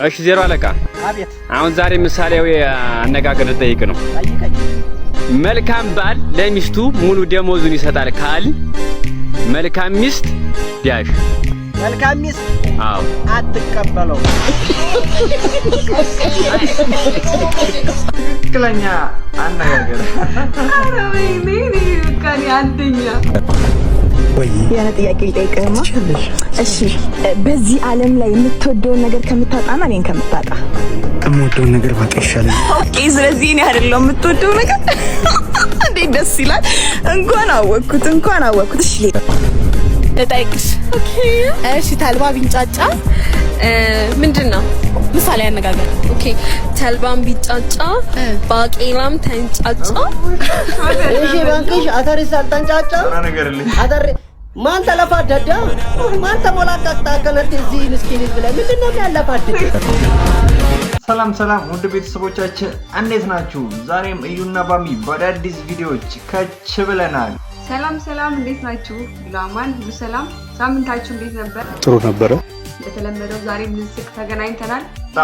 እሺ ዜሮ አለቃ አቤት አሁን ዛሬ ምሳሌያዊ አነጋገር ጠይቅ ነው መልካም ባል ለሚስቱ ሙሉ ደሞዙን ይሰጣል ካል መልካም ሚስት ዳሽ መልካም ሚስት አዎ አትቀበለው ትክክለኛ አነጋገር አረበይ ነኝ ካኒ አንደኛ ወይ ያነ ጥያቄ ልጠይቅህማ እሺ በዚህ ዓለም ላይ የምትወደውን ነገር ከምታጣና እኔን ከምታጣ የምወደውን ነገር ባጣ ይሻላል ኦኬ ስለዚህ እኔ አይደለም የምትወደው ነገር እንዴት ደስ ይላል እንኳን አወቅኩት እሺ ለጠይቅሽ ኦኬ እሺ ተልባ ቢንጫጫ ምንድነው ምሳሌ አነጋገር ኦኬ ተልባም ቢጫጫ ባቄላም ተንጫጫ እሺ ባንክሽ አተርስ አልተንጫጫ ነገርልኝ አተር ማን ተለፋደደ ማን ተሞላቀቅታ ከነት እዚህ ምስኪን ህዝብ ላይ ምንድነው ያለፋደደ ሰላም ውድ ቤተሰቦቻችን እንዴት ናችሁ ዛሬም እዩና ባሚ በአዲስ ቪዲዮዎች ከች ብለናል ሰላም እንዴት ናችሁ ላማን ሁሉ ሰላም ሳምንታችሁ እንዴት ነበር ጥሩ ነበር እንደተለመደው ዛሬም ልንስቅ ተገናኝተናል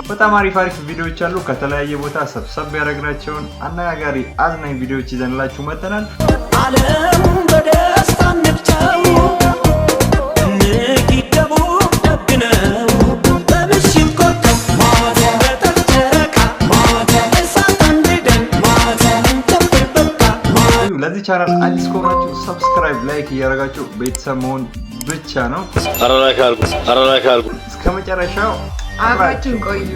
በጣም አሪፍ ቪዲዮዎች አሉ ከተለያየ ቦታ ሰብሰብ ያደረግናቸውን አነጋጋሪ አዝናኝ ቪዲዮዎች ይዘንላችሁ መጥተናል ዓለም በደስታ ነጭው ንግደቡ ደግነው በምሽት ቆጥተው ማታ በተጨረቃ ማታ እሳት አንድደን ማታ እንጠብቅ በቃ ለዚህ ቻናል አዲስ ከሆናችሁ ሰብስክራይብ ላይክ እያደረጋችሁ ቤተሰብ መሆን ብቻ ነው አራራካልኩ እስከ መጨረሻው አብራችን ቆዩ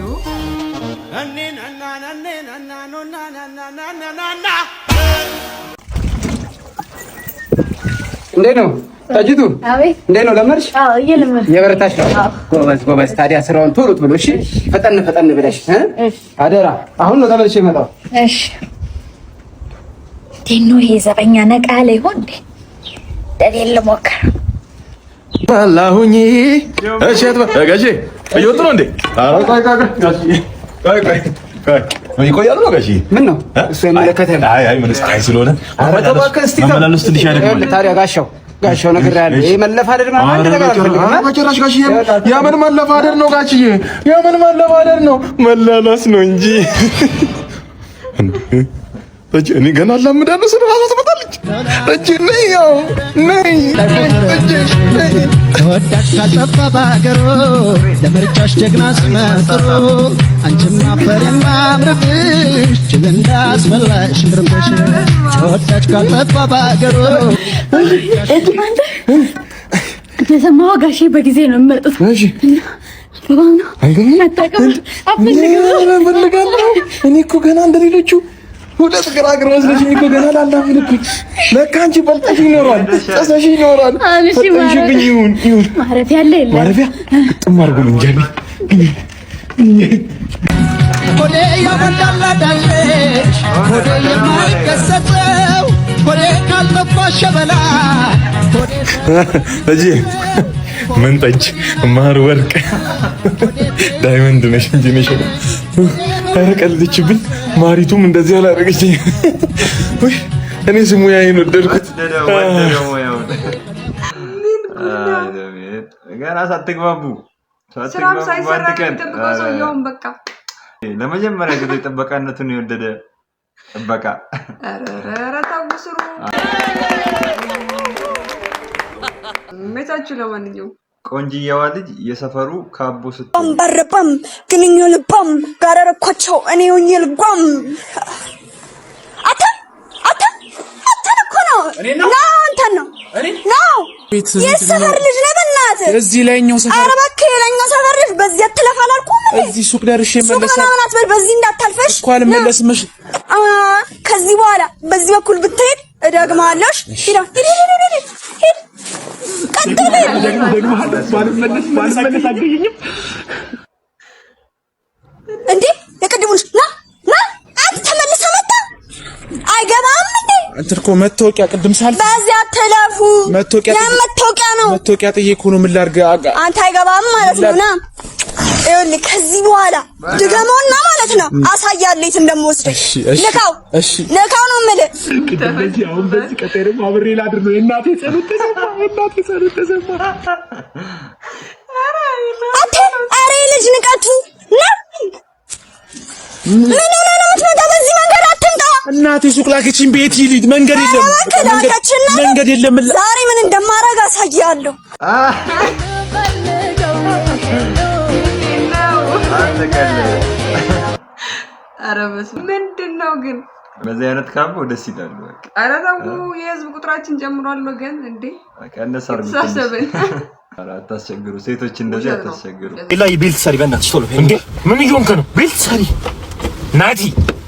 እንዴት ነው ታጅቱ አቤት እንዴት ነው ለመርሽ አዎ እየለመድኩ የበረታሽ ነው ጎበዝ ታዲያ ስራውን ቶሎ ብሎ እሺ ፈጠን ብለሽ አደራ አሁን ነው ተመልሼ መጣው እሺ ዲኑ ይዘበኛ ነቃ ላይ ሆነ ደሌለ ሞከረ ባላሁኝ እሺ ጋሼ እየወጡ ነው እንዴ ቆይ ይቆያሉ ነው ጋሼ ምን ነው እሱ የመለከተህ አይ ምን ፀሐይ ስለሆነ አመላለስ ትንሽ ያደርጋል ታዲያ ጋሻው ነገር ያለ ይሄ መለፋደድ ማለት አንድ ነገር አልፈልግም በጭራሽ ጋሼ የምን መለፋደድ ነው ጋሼ የምን መለፋደድ ነው መላላስ ነው እንጂ እኔ ገና አላምዳለሁ ስለራሷ ትመጣለች እጅ ነይ ያው ነይ ተወዳጅ ካልጠፋ ባገሩ ለምርጫሽ ጀግና ስመጥሩ አንቺማ ፈሪማ አምርብሽ ችግንዳ አስመላሽ ምርምሽ ተወዳጅ ካልጠፋ ባገሩ የሰማው ጋሼ በጊዜ ነው የሚመጡት እሺ ባባና አይገርም አጣቀም አፈልጋለሁ እኔ እኮ ገና እንደሌሎቹ ሁለት ግራግር ወስደሽ እኮ ገና ላላምልኩት ለካ አንቺ በልጠሽ ይኖራል ጸሰሽ ይኖራል ፈጥንሽብኝ ይሁን ማረፊያ ያለ የለም ማረፊያ ጥም አድርጎ ነው እንጂ ሆዴ ያወጣላዳለሽ ሆዴ የማይከሰተው ሆዴ ካልጠፋ ሸበላ ሆዴ እጂ ምን ጠጅ ማር ወርቅ ዳይመንድ ነሽ እንጂ ነሽ አረቀልችብኝ ማሪቱም እንደዚህ አላረገችኝ ወይ እኔ ስሙ ያይን ወደድኩት ገና ሳትግባቡ ስራም ሳይሰራ ተጠብቀው ሰውየውን በቃ ለመጀመሪያ ጊዜ ጥበቃነቱን የወደደ ጥበቃ አረረ ታውስሩ መታችሁ ለማንኛውም ቆንጂያዋ ልጅ የሰፈሩ ካቦ ስትሆን ባምባረባም ግንኙ ልባም ጋረረኳቸው እኔ ሆኜ ልጓም አታ እኮ ነው አንተን ነው የሰፈር ልጅ ነው በእናትህ እዚህ ላይኛው ሰፈር ኧረ እባክህ የላይኛው ሰፈር ልጅ በዚህ አትለፍ አላልኩም እዚህ ሱቅ ደርሼ መለሰ ሱቅ ምናምን አትበል በዚህ እንዳታልፈሽ እኮ አልመለስምሽ ከዚህ በኋላ በዚህ በኩል ብትሄድ እደግማለሽ ሂድ ቀጥል እንዴ የቅድሙሽ ና አንተ ተመልሰህ መጣ አይገባም እንዴ አንተ እኮ መታወቂያ ቅድም ሳልፍ በዚህ አትለፉ መታወቂያ ነው መታወቂያ ጥዬ እኮ ነው ምን ላድርግ አንተ አይገባም ማለት ነው ና ይኸውልህ ከዚህ በኋላ ድገመውና ማለት ነው አሳያለሁ እንደምወስደሽ ልካው ነው የምልህ በዚህ አሁን በዚህ ቀጠረም አብሬ ላድር ነው እናቴ ጸሎት ተሰማ አረ ልጅ ንቀቱ ምን ሆነ ነው የምትመጣው? በዚህ መንገድ አትምጣ። እናቴ ሱቅ ላከችኝ። ቤት ይልድ መንገድ የለም መንገድ የለም። ዛሬ ምን እንደማረግ አሳያለሁ። ኧረ በስመ ምንድነው ግን በዚህ አይነት ካምፖ ደስ ይላል። በቃ ኧረ ተው የህዝብ ቁጥራችን ጨምሯል ወገን እንዴ ከነሳር አታስቸግሩ ሴቶች እንደዚህ አታስቸግሩ። ላይ ቤልት ሰሪ በእናትሽ ቶሎ እንዴ ምን ይሆንከ ነው? ቤልት ሰሪ ናቲ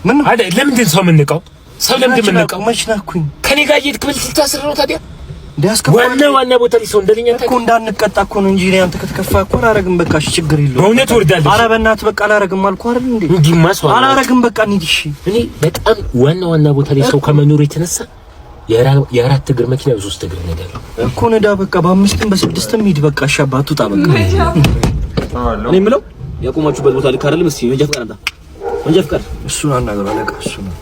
ምን አይደል? ለምንድን ሰው የምንቀው? ሰው ለምንድን የምንቀው? መችናኩኝ ከኔ ጋር እየሄድክ ብል ልታስር ነው ታዲያ? ዋና ቦታ ላይ ሰው እንደልኛ እኮ እንዳንቀጣ እኮ ነው እንጂ አንተ ከተከፋ እኮ አላረግም። በቃ እሺ ችግር የለውም። በእውነት ወርዳለሽ። ኧረ በእናትህ በቃ አላረግም አልኩህ አይደል እንዴ? እንዲማስ አላረግም በቃ እንሂድ። እሺ እኔ በጣም ዋና ቦታ ላይ ሰው ከመኖሩ የተነሳ የአራት እግር መኪና በሶስት እግር ነገር እኮ ነዳ። በቃ በአምስትም በስድስትም ሂድ በቃ። እሺ አባቱ ጣ በቃ እኔ የምለው ያቆማችሁበት ቦታ ልክ አይደለም። እስኪ መንጃ ፈቃድ አምጣ። መንጃ ፈቃድ እሱን አናገር አለቃ እሱ ነው።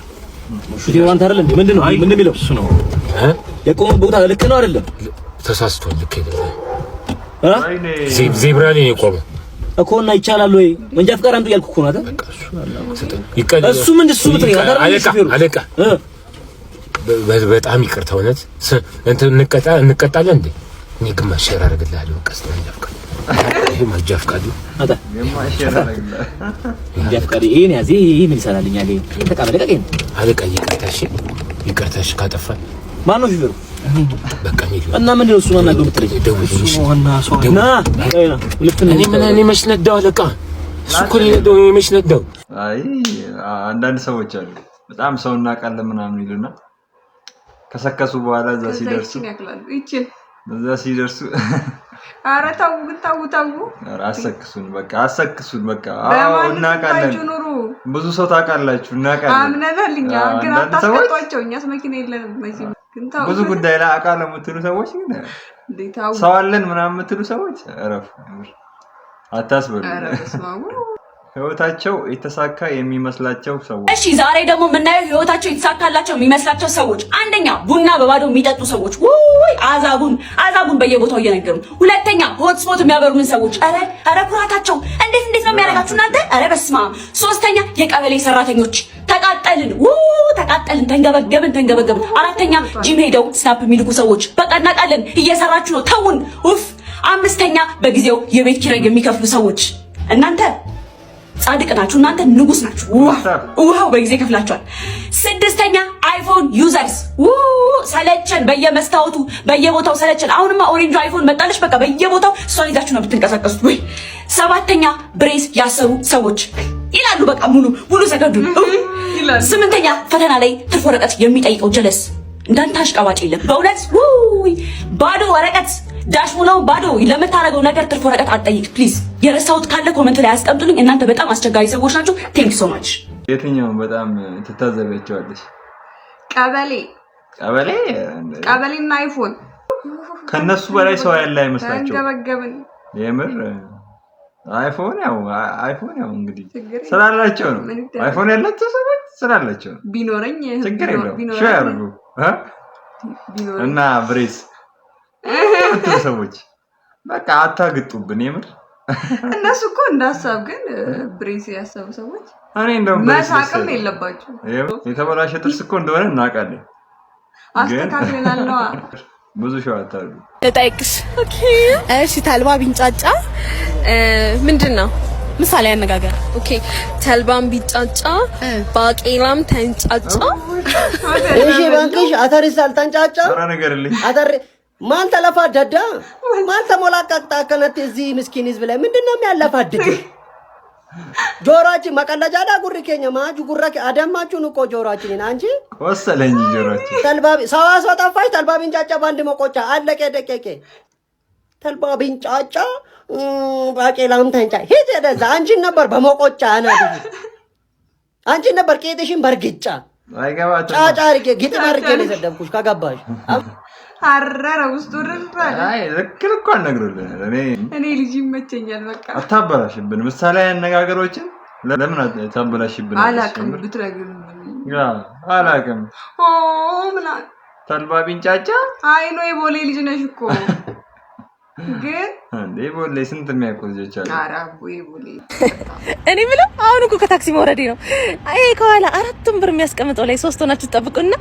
ሹፌሩ አንተ አይደል እንዴ? ምንድነው የሚለው? እሱ ነው የቆመ ቦታ ልክ ነው አይደለም? ተሳስቷል። ልክ አይደለም። ዜብራ ላይ የቆመው እኮ እና ይቻላል ወይ? መንጃ ፈቃድ አምጡ ያልኩህ እኮ ነው አይደል? እሱ ምንድን እሱ ምትሪ አለቃ በጣም ይቅርታ እውነት እንትን እንቀጣለን እንዴ? እኔ ግማሽ ሼር አደርግልሃለሁ። በቃ መንጃ ፈቃድ ይሄ መንጃ ፈቃድ አታ መንጃ ፈቃድ ይሄን ያዚ ይሄ ምን ይሰራልኛል? ይሄ ተቀበለ ቀቀኝ አለቃ ይቅርታሽ ካጠፋን ማን ነው ሹፌሩ? በቃ ነው እና ምንድን ነው እሱ ማን ነው የምትለኝ? ደውልልኝ ዋና ሰው ና እኔ መች ነዳው አለቃ እሱ እኮ ነው መች ነዳው። አይ አንዳንድ ሰዎች አሉ በጣም ሰው እናቃለን ምናምን ይሉና ከሰከሱ በኋላ እዛ ሲደርሱ ኧረ ተው አሰክሱን በቃ አዎ እናቃለን። ብዙ ሰው ታውቃላችሁ እናቃለን። አምነናልኛ ግን አታስቀጧቸው። እኛስ መኪና የለንም። ግን ተው ብዙ ጉዳይ ላይ አቃለ የምትሉ ሰዎች ግን ሰው አለን ምናምን የምትሉ ሰዎች እረፉ። አታስበሉ። ህይወታቸው የተሳካ የሚመስላቸው ሰዎች። እሺ ዛሬ ደግሞ የምናየው ህይወታቸው የተሳካላቸው የሚመስላቸው ሰዎች። አንደኛ ቡና በባዶ የሚጠጡ ሰዎች፣ ወይ አዛቡን በየቦታው እየነገሩ። ሁለተኛ ሆትስፖት የሚያበሩን ሰዎች። አረ ኩራታቸው እንዴት ነው የሚያደርጋችሁ እናንተ? አረ በስማ። ሶስተኛ የቀበሌ ሰራተኞች። ተቃጠልን፣ ተንገበገብን። አራተኛ ጂም ሄደው ስናፕ የሚልኩ ሰዎች። በቃ እናቃለን፣ እየሰራችሁ ነው ተውን። አምስተኛ በጊዜው የቤት ኪራይ የሚከፍሉ ሰዎች። እናንተ ጻድቅ ናችሁ፣ እናንተ ንጉስ ናችሁ። ውሃው በጊዜ ከፍላችኋል። ስድስተኛ አይፎን ዩዘርስ ሰለቸን፣ በየመስታወቱ በየቦታው ሰለቸን። አሁንማ ኦሬንጅ አይፎን መጣለች፣ በቃ በየቦታው እሷን ይዛችሁ ነው ብትንቀሳቀሱት። ወይ ሰባተኛ ብሬስ ያሰሩ ሰዎች ይላሉ፣ በቃ ሙሉ ሰገዱ። ስምንተኛ ፈተና ላይ ትርፍ ወረቀት የሚጠይቀው ጀለስ። እንዳንተ አሽቃባጭ የለም በእውነት። ባዶ ወረቀት ዳሽ ነው ባዶ። ለምታረገው ነገር ትርፍ ወረቀት አትጠይቅ ፕሊዝ። የረሳሁት ካለ ኮሜንት ላይ አስቀምጡልኝ። እናንተ በጣም አስቸጋሪ ሰዎች ናችሁ። ቴንክ ሶ ማች። የትኛውን በጣም ትታዘቢያቸዋለሽ? ቀበሌና አይፎን ከነሱ በላይ ሰው ያለ አይመስላችሁም? አንገበገብን የምር አይፎን ያው እንግዲህ ስላላቸው ነው። አይፎን ያላቸው ሰዎች ስላላቸው ነው። ቢኖረኝ ችግር የለውም ሼር አድርጉ እና ብሬስ ሰዎች በቃ አታግጡብን። የምር እነሱ እኮ እንዳሳብ ግን ብሬስ ያሰቡ ሰዎች እኔ እንደውም መሳቅም የለባቸው። የተበላሸ ጥርስ እኮ እንደሆነ እናውቃለን። አስተካክለናል ነው ብዙ ሸው አታርጉ። ልጠይቅሽ። ኦኬ እሺ። ተልባ ቢንጫጫ ምንድን ነው ምሳሌ አነጋገር? ኦኬ ተልባም ቢጫጫ ባቄላም ተንጫጫ። እሺ ባንክሽ አተርስ አልተንጫጫ ነገርልኝ አተር ማን ተለፋደደ? ማን ተሞላቀቅጣ? ከነቴ እዚህ ምስኪን ህዝብ ላይ ምንድነው የሚያለፋድድ? ጆሮአችን መቀለጃ ዳጉሪ ከኛ ማጁ ጉራኪ አደማችሁን እኮ ጆሮአችንን አንቺ ወሰለኝ ጆሮአችን ተልባቢ ሰዋሶ ጠፋሽ። ተልባቢን ጫጫ ባንድ መቆጫ አለቀ ደቀቀ። ተልባቢን ጫጫ ባቄላም ተንጫ ሂድ ወደዛ። አንቺን ነበር በመቆጫ አናዲ አንቺን ነበር ቄጥሽን በርግጫ አይገባትም። ጫጫ አርጌ ግጥም አርጌ ነው የሰደብኩሽ ከገባሽ። አረረ ውስጥ ወረረ። አይ ለክል እኮ አነግሩልኝ። እኔ ልጅ ይመቸኛል። በቃ አታበላሽብን። ምሳሌ አነጋገሮችን ለምን አታበላሽብን? አላቅም ብትረግም አላቅም። ምና ተልባ ቢንጫጫ አይ ነው የቦሌ ልጅ ነሽ እኮ ግን እንዴ ቦሌ ስንት የሚያውቁት ልጆች አሉ። ኧረ አቡዬ ቦሌ እኔ ብለው አሁን እኮ ከታክሲ መውረዴ ነው። አይ ከኋላ 4 ብር የሚያስቀምጠው ላይ 3 ሆናችሁ ተጠብቁና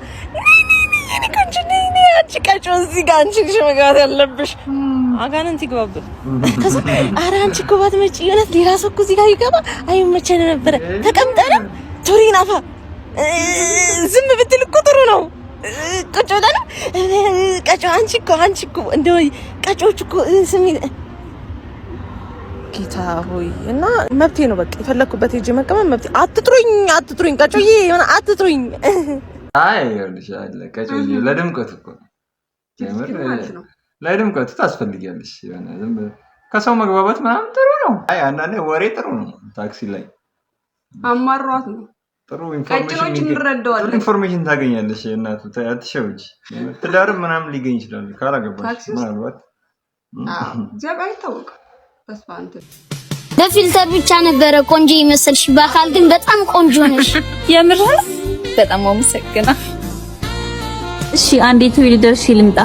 እኔ ኮንጅኒ አንቺ ቀጮ እዚህ ጋር አንቺ ልጅ መግባት ያለብሽ አጋንንት ይግባብን። ከዛ ኧረ አንቺ እኮ ባትመጪ የእውነት ሌላ ሰው እኮ እዚህ ጋር ይገባ አይመቸን ነበር። ተቀምጠን ቶሪናፋ ዝም ብትል እኮ ጥሩ ነው። ቁጭ ብለን ቀጮ አንቺ እኮ እንደው ቀጮች እኮ ስሚ ጌታ ሆይ እና መብቴ ነው በቃ የፈለኩበት ሄጄ መቀመጥ መብቴ። አትጥሩኝ ቀጮዬ የሆነ አትጥሩኝ። አይ ይኸውልሽ አለ ቀጮዬ ለድምቀቱ እኮ ጀምር ለድምቀቱ ታስፈልጊያለሽ። የሆነ ዝም ከሰው መግባባት ምናምን ጥሩ ነው። አይ አንዳንዴ ወሬ ጥሩ ነው። ታክሲ ላይ አማሯት ነው ጥሩ ኢንፎርሜሽን ታገኛለሽ። እናቱ አትሸውጂ። ትዳር ምናምን ሊገኝ ይችላል ካላገባሽ ምናልባት ጀባ አይታወቅም። ተስፋንት በፊልተር ብቻ ነበረ ቆንጆ ይመስልሽ፣ በአካል ግን በጣም ቆንጆ ነሽ። የምር በጣም አመሰግና። እሺ አንዴ ትዊል ደርሽ ልምጣ።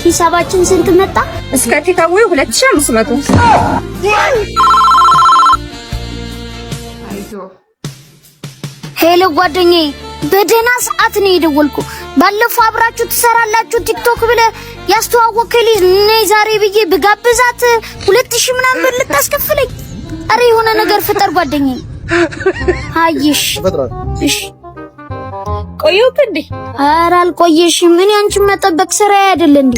ሂሳባችን ስንት መጣ? እስከ ቴካዌ 2500። አይዞ ሄሎ ጓደኛዬ፣ በደህና ሰዓት ነው የደወልኩ። ባለፈው አብራችሁ ትሰራላችሁ ቲክቶክ ብለህ ያስተዋወቅከኝ ልጅ ነይ ዛሬ ብዬ ብጋብዛት 2000 ምናምን ብር ልታስከፍለኝ። አረ የሆነ ነገር ፍጠር ጓደኛዬ። አይሽ እሺ ቆየሁት እንዴ? ኧረ አልቆየሽም። እኔ አንቺን መጠበቅ ስራዬ አይደል እንዴ?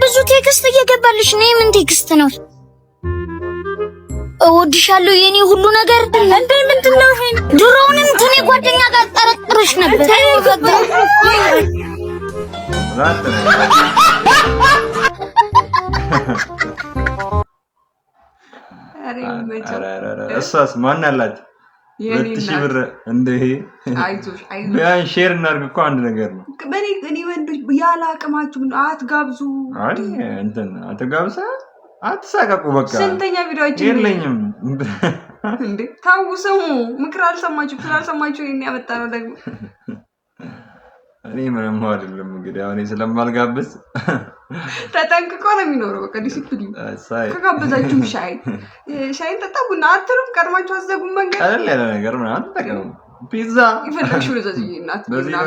ብዙ ቴክስት እየገባልሽ ነው። ምን ቴክስት ነው? እወድሻለሁ የኔ ሁሉ ነገር። እንዴ ምንድነው ይሄ? ድሮውንም ከኔ ጓደኛ ጋር ጠረጥረሽ ነበር። እሷስ ማን አላት? 2000 ብር እንደ አይዞሽ ያን ሼር እናድርግ እኮ አንድ ነገር ነው። እኔ ወንዶች ያለ አቅማችሁ አትጋብዙ። አይ እንትን አትጋብሳ አትሳቀቁ። በቃ ስንተኛ ቪዲዮአችን የለኝም እንዴ? ታው ስሙ። ምክር አልሰማችሁ ስላልሰማችሁ ይሄን ያመጣ ነው ደግሞ። እኔ ምንም አይደለም እንግዲህ አሁን ስለማልጋብዝ ተጠንቅቆ ነው የሚኖረው። በቃ ዲሲፕሊን ከጋበዛችሁ ሻይ ጠጣ ቡና አትሉም። ቀድማችሁ አዘጉም መንገድ አይደል ያለ ነገር ምናምን ተጠቀሙ። ፒዛ ይፈልግሽው ነው ዘዚህ እናት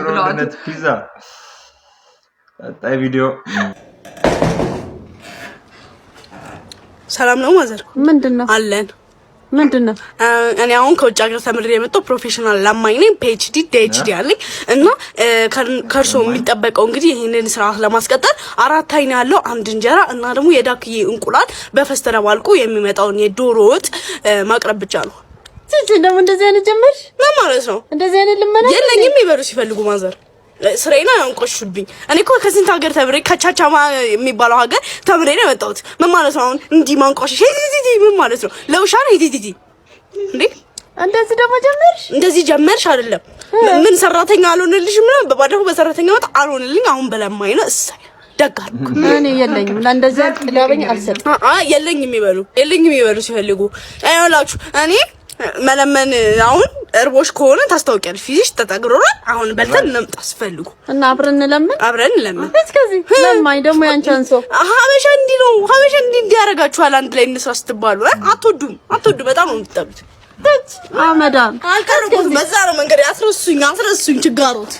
ብለዋት ፒዛ ጣይ ቪዲዮ ሰላም ነው ማዘር? ምንድነው አለን? ምንድነው? እኔ አሁን ከውጭ ሀገር ተምሬ የመጣው ፕሮፌሽናል ላማኝ ነኝ። ፒኤችዲ ዲኤችዲ አለኝ እና ከርሶ የሚጠበቀው እንግዲህ ይሄንን ስራ ለማስቀጠል 4 አይን ያለው አንድ እንጀራ እና ደግሞ የዳክዬ እንቁላል በፈስተረ ባልቆ የሚመጣውን የዶሮ ወጥ ማቅረብ ብቻ ነው። ደግሞ እንደዚህ አይነት ጀመርሽ? ምን ማለት ነው? እንደዚህ አይነት ልመና የለኝም። ይበሩ ሲፈልጉ ማዘር ስራዬና አንቆሽብኝ። እኔ እኮ ከስንት ሀገር ተምሬ ከቻቻማ የሚባለው ሀገር ተምሬ ነው የመጣሁት። ምን ማለት ነው? አሁን እንዲህ ማንቆሽሽ ምን ማለት ነው? ለውሻ ነው ሂዲ እንዴ? እንደዚህ ደግሞ ጀመርሽ? እንደዚህ ጀመርሽ አይደለም። ምን ሰራተኛ አልሆንልሽም ነው? በባለፈው በሰራተኛ ወጣ አልሆንልኝ። አሁን በለማኝ ነው እሰይ ደጋርኩ። እኔ የለኝም ለእንደዚህ ጥጋበኝ አልሰጥም። የለኝም ይበሉ ሲፈልጉ አይላችሁ። እኔ መለመን አሁን እርቦሽ ከሆነ ታስታውቂያለሽ። ፊዚሽ ተጠግሮራ አሁን በልተን እንምጣ አስፈልጉ እና አብረን እንለምን እስከዚህ ለማኝ ደግሞ ያንቻን ሰው ሀበሻ እንዲህ ነው። ሀበሻ እንዲህ ያደርጋችኋል። አንድ ላይ እንስራ ስትባሉ አትወዱም። በጣም ነው የምትጠሉት። አመዳም አልቀርኩት በዛ ነው መንገድ አስረሱኝ ችጋሮት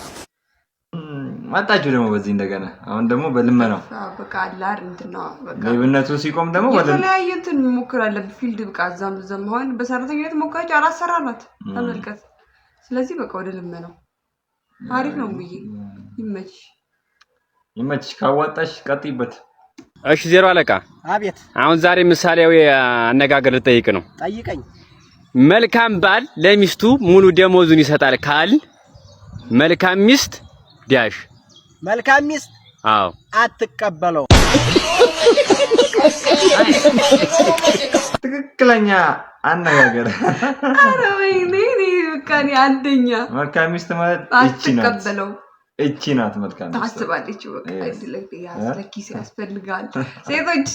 ማጣችሁ ደግሞ በዚህ እንደገና አሁን ደግሞ በልመናው በቃ አላር እንትነው በቃ ለብነቱ ሲቆም ደግሞ የተለያየ እንትን ሞክራለ ፊልድ በቃ ዘም ሆን በሰራተኛነት ሞክራች አላሰራናት ተመልከት። ስለዚህ በቃ ወደ ልመናው አሪፍ ነው ብዬ ይመች ካዋጣሽ ቀጥይበት። እሺ ዜሮ አለቃ አቤት። አሁን ዛሬ ምሳሌያዊ አነጋገር ልጠይቅ ነው። ጠይቀኝ። መልካም ባል ለሚስቱ ሙሉ ደሞዙን ይሰጣል ካል መልካም ሚስት ዳሽ መልካም ሚስት አዎ አትቀበለው። ትክክለኛ አነጋገር። አረ ወይኔ በቃ አንደኛ መልካም ሚስት ማለት እቺ ናት። መልካም ሚስት ታስባለች። በቃ አይደለም ያስለኪስ ያስፈልጋል። ሴቶች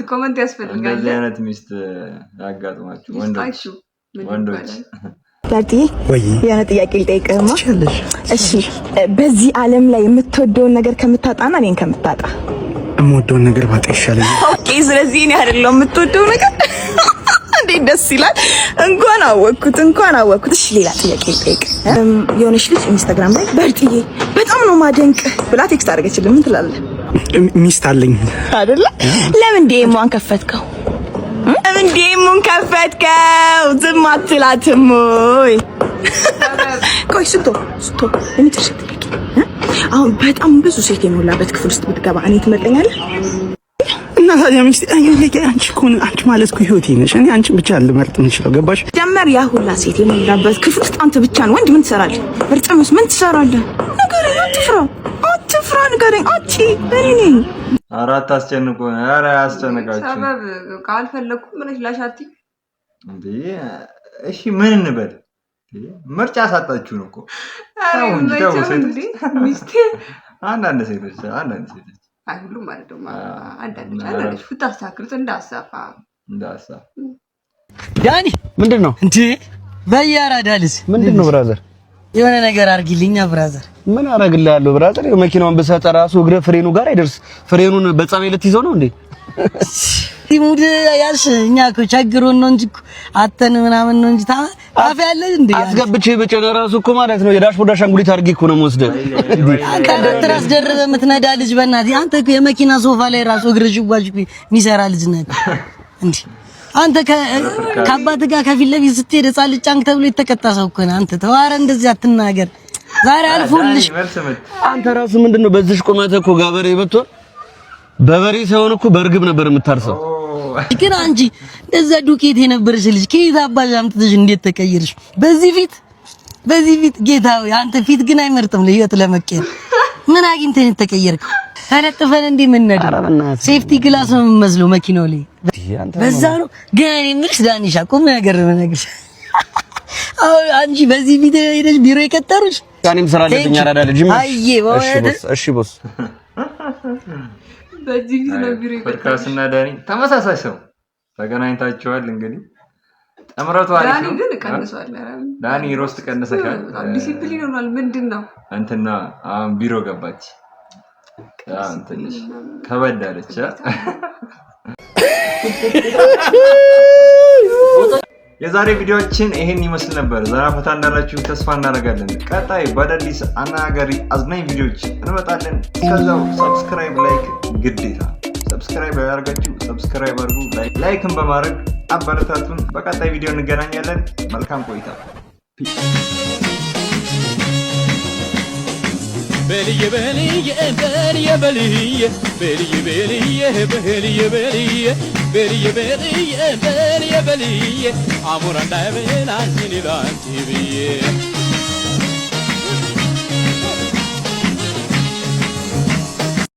ኮመንት ያስፈልጋል። እንደዚህ አይነት ሚስት ያጋጥማችሁ ወንዶች ዳዲ ወይ የሆነ ጥያቄ ልጠይቅህማ? እሺ በዚህ ዓለም ላይ የምትወደውን ነገር ከምታጣና እኔን ከምታጣ? የምወደውን ነገር ባጣ ይሻለኛል። ኦኬ ስለዚህ እኔ አይደለም የምትወደው ነገር እንዴት ደስ ይላል። እንኳን አወቅኩት። እሺ ሌላ ጥያቄ ልጠይቅ። የሆነች ልጅ ኢንስታግራም ላይ በርጥዬ በጣም ነው ማደንቅ ብላ ቴክስት አድርገችልኝ። ምን ትላለህ? ሚስት አለኝ አይደለ? ለምን ዴሞን ከፈትከው? ዝም አትላትም ወይ? ቆይ ስቶ ለሚጥርሽ ጥያቄ አሁን በጣም ብዙ ሴት የሞላበት ክፍል ውስጥ ብትገባ እኔ ትመርጠኛለህ? እና ታዲያ ሚስት አንቺ ማለት እኮ ህይወቴ ነሽ። እኔ አንቺን ብቻ ልመርጥ የምችለው ገባሽ? ጀመር ያ ሁላ ሴት የሞላበት ክፍል ውስጥ አንተ ብቻ ነው ወንድ። ምን ትሰራለህ? ምርጥምስ ምን ትሰራለህ? ንገረኝ። አትፍራ ንገረኝ። አንቺ እኔ ነኝ። አራት አስጨንቆ ኧረ አስጨነቃችሁ። ሰበብ ካልፈለኩ ምን ላሻቲ እንዴ? እሺ ምን እንበል? ምርጫ ሳጣችሁን እኮ ሚስቴ አንዳንድ ሴቶች አይ ሁሉም ማለት ነው። አንዳንድ ፍታስተካክሉት እንዳሳፋ ዳኒ ምንድን ነው እንዴ? በያራዳ ልጅ ምንድን ነው ብራዘር? የሆነ ነገር አርጊልኛ ብራዘር። ምን አረግልሃለሁ ብራዘር? መኪናውን በሰጠ ራሱ እግረ ፍሬኑ ጋር አይደርስ። ፍሬኑን በጸባይ ልትይዘው ነው እንዴ? ሙድ ያልሽ እኛ እኮ ቸግሮን ነው እንጂ አተን ምናምን ነው እንጂ ታፍ ያለ እንዴ? አስገብቼ በጨነ ራሱ እኮ ማለት ነው የዳሽቦርድ አሻንጉሊት አድርጌ እኮ ነው የምወስደው። ትራስ ደረበ የምትነዳ ልጅ በእናትህ አንተ እኮ የመኪና ሶፋ ላይ ራሱ እግር ጅዋጅ የሚሰራ ልጅ ነህ እንዴ? አንተ ከአባት ጋር ከፊት ለፊት ስትሄድ ህፃን ልጅ ጫንክ ተብሎ የተቀጣ ሰው እኮ ነህ አንተ። ተዋረ እንደዚህ አትናገር። ዛሬ አልፎልሽ አንተ ራሱ ምንድነው በዚህ ቁመትህ እኮ ጋበሬ ብትሆን በበሬ ሳይሆን እኮ በርግብ ነበር የምታርሰው። ግን አንቺ እንደዛ ዱቄት የነበረሽ ልጅ ከየት አባሽ አምጥተሽ እንዴት ተቀየርሽ? በዚህ ፊት ጌታው አንተ ፊት ግን አይመርጥም ለህይወት ለመቀየር። ምን አግኝተህ ነው ተቀየርከው? ተለጥፈን እንዴ ምን ነበር? ሴፍቲ ግላስ ነው የምመስለው መኪናው ላይ በዛ ነው። ግን እኔ የምልሽ ዳኒሻ ቁም ነገር ነገር አንቺ በዚህ ፊት ሄደሽ ቢሮ የቀጠሩሽ ካኔም ስራ ለኛ አራዳ ልጅ እሺ ቦስ በዚህ ፊት ነው ቢሮ የቀጠሩሽ። ፍርካስና ዳኒ ተመሳሳይ ሰው ተገናኝታችኋል። እንግዲህ ጥምረቱ አሪፍ ነው። ዳኒ ግን ቀንሷል። ዳኒ ሮስት ቀነሰሻል። ዲሲፕሊን ሆኗል። ምንድነው እንትና አሁን ቢሮ ገባች። ትንሽ ከበድ አለች። የዛሬ ቪዲዮአችን ይሄን ይመስል ነበር። ዘና ፈታ እንዳላችሁ ተስፋ እናደርጋለን። ቀጣይ በአዳዲስ አናጋሪ አዝናኝ ቪዲዮዎች እንመጣለን። እስከዛው ሰብስክራይብ፣ ላይክ ግዴታ ሰብስክራይብ ያደርጋችሁ ሰብስክራይብ አድርጉ። ላይክን በማድረግ አበረታቱን። በቀጣይ ቪዲዮ እንገናኛለን። መልካም ቆይታ። በልዬ በልዬ በልዬ በልዬ በልዬ በልዬ በልዬ በልዬ በልዬ በልዬ በልዬ በልዬ አሞራ እንዳይበላኝ ይላል